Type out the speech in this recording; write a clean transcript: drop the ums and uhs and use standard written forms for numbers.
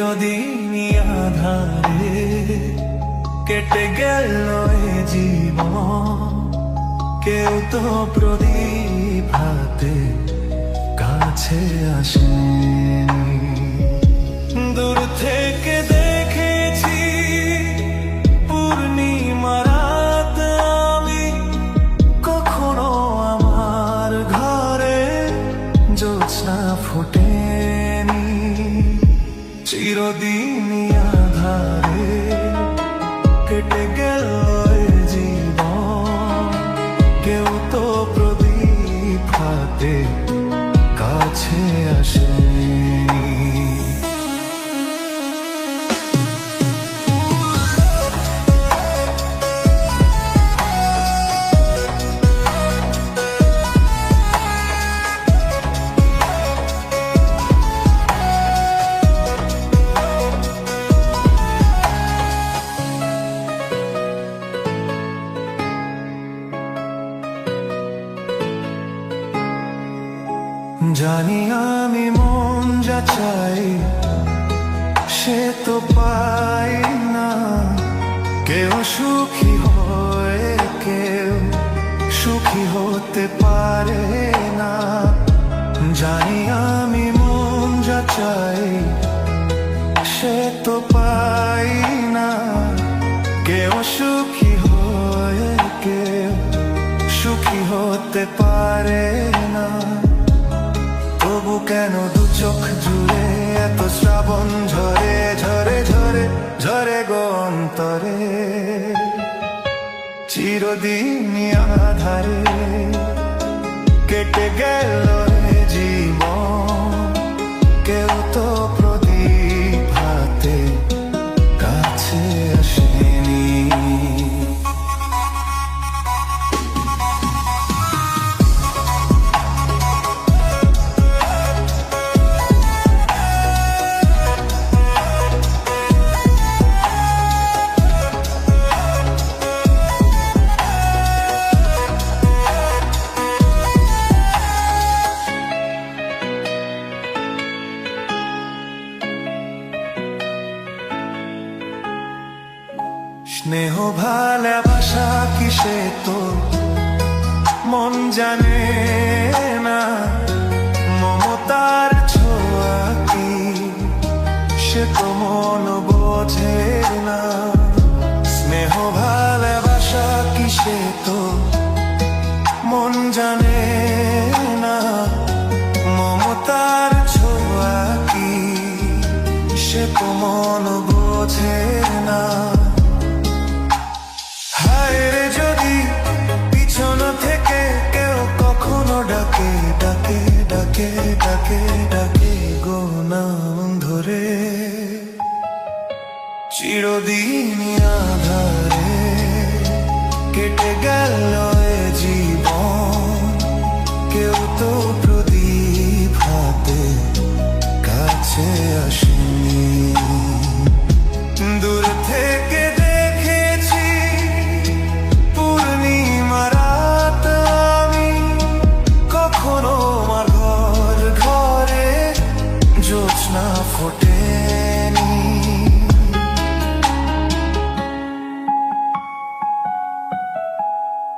চিরদিনই আধারে কেটে গেল এ জীবন, কেউ তো প্রদীপ হাতে কাছে আসেনি। দূর থেকে দেখেছি পূর্ণিমা রাত আমি, কখনো আমার ঘরে জ্যোৎস্না ফোটেনি। চিরদিনই আধারে কেটে গেল এ জীবন, কেউ তো প্রদীপ হাতে কাছে আসেনি। জানি আমি মন যা চাই সে তো পাই না, কেউ সুখী হয় কেউ সুখী হতে পারে না। জানি আমি মন যা চাই সে তো পাই না, কেউ সুখী হয় কেউ সুখী হতে পারে না। তবু কেন দু চোখ জুড়ে এত শ্রাবণ ঝরে ঝরে ঝরে ঝরে গো অন্তরে। চিরদিনই আধারে কেটে গেল এ জীবন, কেউ তো প্রদীপ হাতে কাছে আসেনি। স্নেহ ভালোবাসা কিসে তো মন জানে না, মমতার ছোঁয়া কি সে তো মন বোঝে না। স্নেহ ভালোবাসা কিসে তো মন জানে না, মমতার ছোঁয়া কি সে তো মন বোঝে না। যদি পিছন থেকে কেউ কখনো ডাকে ডাকে ডাকে ডাকে ডাকে গো নাম ধরে, চিরদিনই আধারে কেটে গেল এ জীবন, কেউ তো প্রদীপ হাতে কাছে আসেনি। দূর থেকে জ্যোৎস্না ফোটে